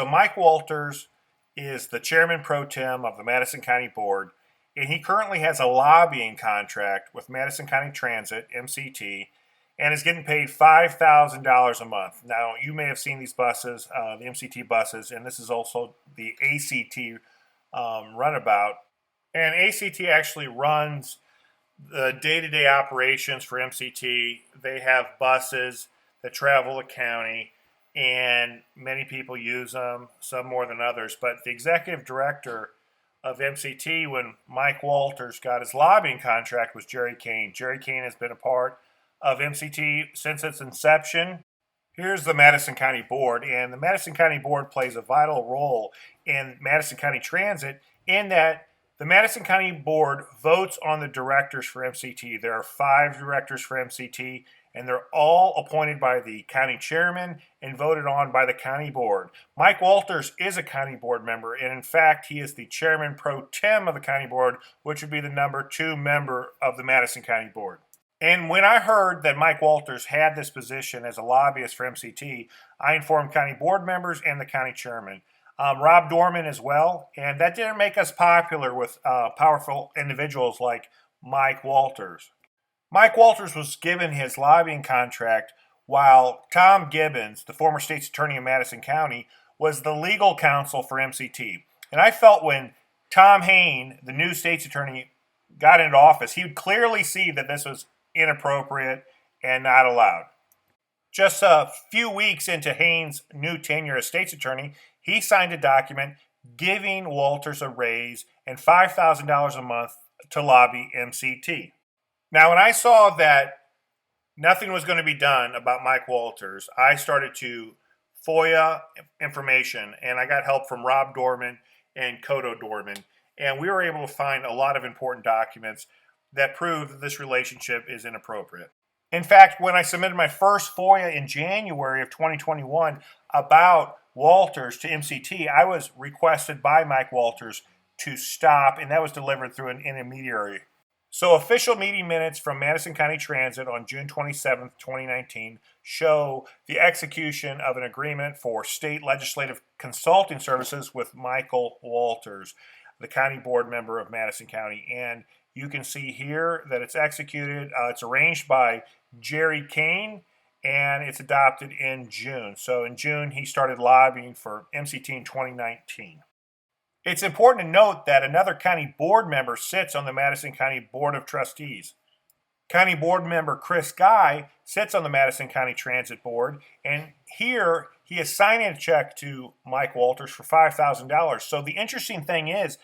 So Mike Walters is the chairman pro-tem of the Madison County Board, and he currently has a lobbying contract with Madison County Transit, MCT, and is getting paid $5,000 a month. Now, you may have seen these buses, the MCT buses, and this is also the ACT runabout. And ACT actually runs the day-to-day operations for MCT. They have buses that travel the county, and many people use them, some more than others. But the executive director of MCT, when Mike Walters got his lobbying contract, was Jerry Haine. Jerry Haine has been a part of MCT since its inception. Here's the Madison County Board, and the Madison County Board plays a vital role in Madison County Transit in that the Madison County Board votes on the directors for MCT. There are 5 directors for MCT, and they're all appointed by the county chairman and voted on by the county board. Mike Walters is a county board member, and in fact, he is the chairman pro tem of the county board, which would be the number 2 member of the Madison County Board. And when I heard that Mike Walters had this position as a lobbyist for MCT, I informed county board members and the county chairman. Rob Dorman as well, and that didn't make us popular with powerful individuals like Mike Walters. Mike Walters was given his lobbying contract while Tom Gibbons, the former state's attorney in Madison County, was the legal counsel for MCT. And I felt when Tom Haine, the new state's attorney, got into office, he would clearly see that this was inappropriate and not allowed. Just a few weeks into Haine's new tenure as state's attorney, he signed a document giving Walters a raise and $5,000 a month to lobby MCT. Now, when I saw that nothing was going to be done about Mike Walters, I started to FOIA information, and I got help from Rob Dorman and Kodo Dorman, and we were able to find a lot of important documents that prove that this relationship is inappropriate. In fact, when I submitted my first FOIA in January of 2021 about Walters to MCT, I was requested by Mike Walters to stop, and that was delivered through an intermediary. So official meeting minutes from Madison County Transit on June 27, 2019 show the execution of an agreement for state legislative consulting services with Michael Walters, the county board member of Madison County. And you can see here that it's executed. It's arranged by Jerry Haine, and it's adopted in June. So in June, he started lobbying for MCT in 2019. It's important to note that another county board member sits on the Madison County Board of Trustees. County board member Chris Guy sits on the Madison County Transit Board, and here he is signing a check to Mike Walters for $5,000. So the interesting thing is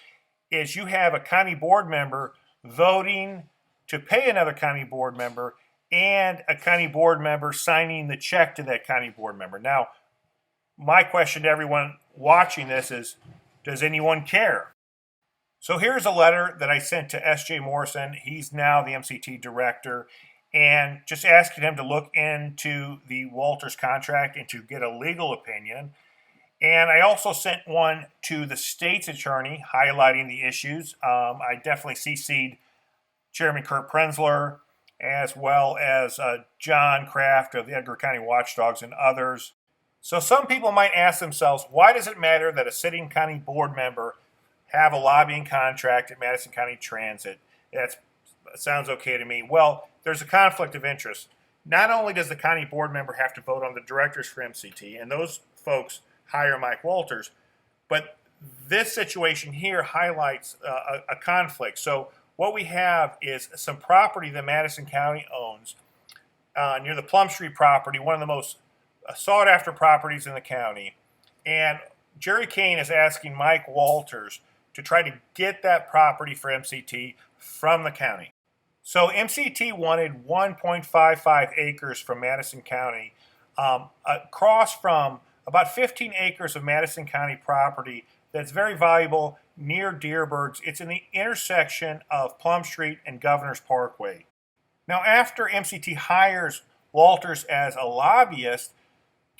you have a county board member voting to pay another county board member and a county board member signing the check to that county board member. Now, my question to everyone watching this is, does anyone care? So here's a letter that I sent to S.J. Morrison. He's now the MCT director, and just asking him to look into the Walters contract and to get a legal opinion. And I also sent one to the state's attorney highlighting the issues. I definitely CC'd Chairman Kurt Prenzler, as well as John Kraft of the Edgar County Watchdogs and others. So some people might ask themselves, why does it matter that a sitting county board member have a lobbying contract at Madison County Transit? That sounds okay to me. Well, there's a conflict of interest. Not only does the county board member have to vote on the directors for MCT, and those folks hire Mike Walters, but this situation here highlights a conflict. So what we have is some property that Madison County owns near the Plum Street property, one of the most sought-after properties in the county. And Jerry Haine is asking Mike Walters to try to get that property for MCT from the county. So MCT wanted 1.55 acres from Madison County, across from about 15 acres of Madison County property that's very valuable near Deerbergs. It's in the intersection of Plum Street and Governor's Parkway. Now, after MCT hires Walters as a lobbyist,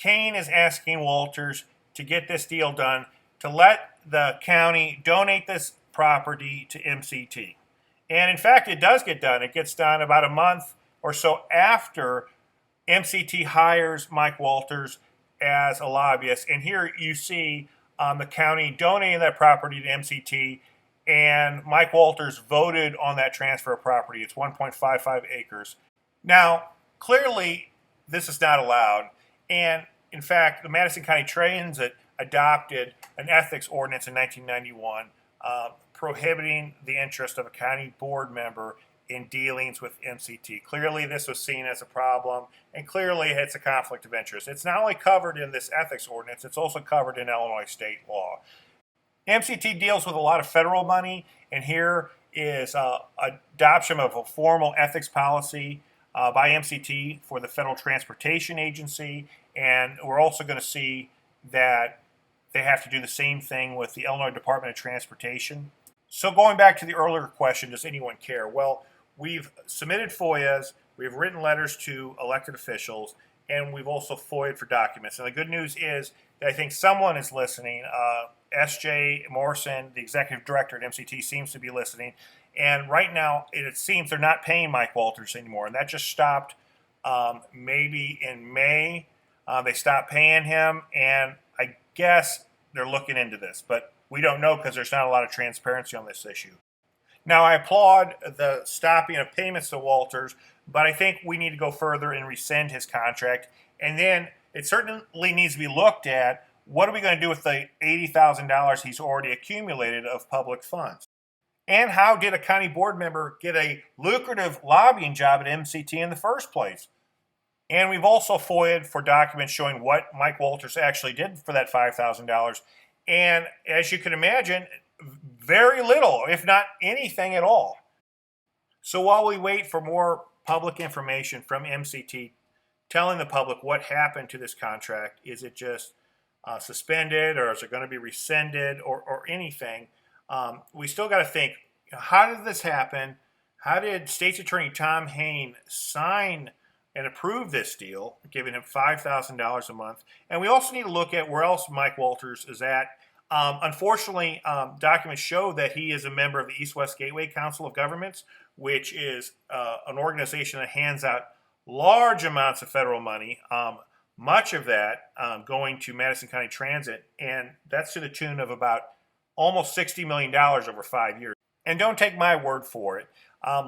Haine is asking Walters to get this deal done, to let the county donate this property to MCT. And in fact, it does get done. It gets done about a month or so after MCT hires Mike Walters as a lobbyist. And here you see the county donating that property to MCT, and Mike Walters voted on that transfer of property. It's 1.55 acres. Now, clearly, this is not allowed. And in fact, the Madison County Transit adopted an ethics ordinance in 1991 prohibiting the interest of a county board member in dealings with MCT. Clearly, this was seen as a problem, and clearly it's a conflict of interest. It's not only covered in this ethics ordinance, it's also covered in Illinois state law. MCT deals with a lot of federal money, and here is adoption of a formal ethics policy by MCT for the Federal Transportation Agency, and we're also going to see that they have to do the same thing with the Illinois Department of Transportation. So going back to the earlier question, does anyone care? Well, we've submitted FOIAs, we've written letters to elected officials, and we've also FOIA'd for documents. And the good news is that I think someone is listening. S.J. Morrison, the executive director at MCT, seems to be listening. And right now, it seems they're not paying Mike Walters anymore. And that just stopped maybe in May. They stopped paying him, and I guess they're looking into this. But we don't know because there's not a lot of transparency on this issue. Now, I applaud the stopping of payments to Walters, but I think we need to go further and rescind his contract. And then it certainly needs to be looked at, what are we going to do with the $80,000 he's already accumulated of public funds? And how did a county board member get a lucrative lobbying job at MCT in the first place? And we've also FOIA'd for documents showing what Mike Walters actually did for that $5,000. And as you can imagine, very little, if not anything at all. So while we wait for more public information from MCT telling the public what happened to this contract, is it just suspended, or is it going to be rescinded, or anything, we still got to think, how did this happen? How did State's Attorney Tom Haine sign and approve this deal, giving him $5,000 a month? And we also need to look at where else Mike Walters is at. Unfortunately, documents show that he is a member of the East-West Gateway Council of Governments, which is an organization that hands out large amounts of federal money, much of that going to Madison County Transit, and that's to the tune of about almost $60 million over 5 years. And don't take my word for it.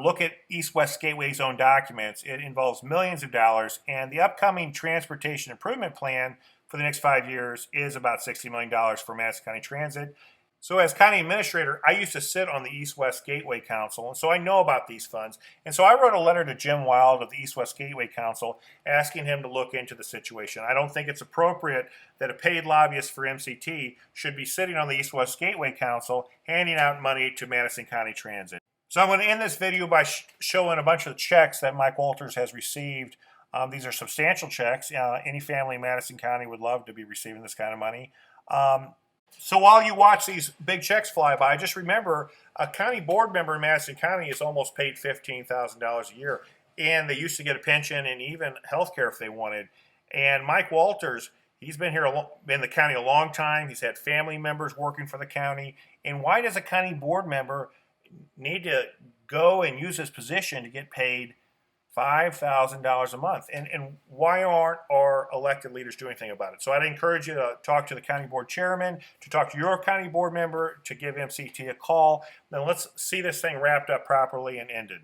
Look at East-West Gateway's own documents. It involves millions of dollars, and the upcoming Transportation Improvement Plan for the next 5 years is about $60 million for Madison County Transit. So as county administrator, I used to sit on the East-West Gateway Council, and so I know about these funds. And so I wrote a letter to Jim Wild of the East-West Gateway Council asking him to look into the situation. I don't think it's appropriate that a paid lobbyist for MCT should be sitting on the East-West Gateway Council handing out money to Madison County Transit. So I'm going to end this video by showing a bunch of the checks that Mike Walters has received. These are substantial checks. Any family in Madison County would love to be receiving this kind of money. So while you watch these big checks fly by, just remember a county board member in Madison County is almost paid $15,000 a year. And they used to get a pension and even health care if they wanted. And Mike Walters, he's been here in the county a long time. He's had family members working for the county. And why does a county board member need to go and use his position to get paid $5,000 a month? And why aren't our elected leaders doing anything about it? So I'd encourage you to talk to the county board chairman, to talk to your county board member, to give MCT a call. Then let's see this thing wrapped up properly and ended.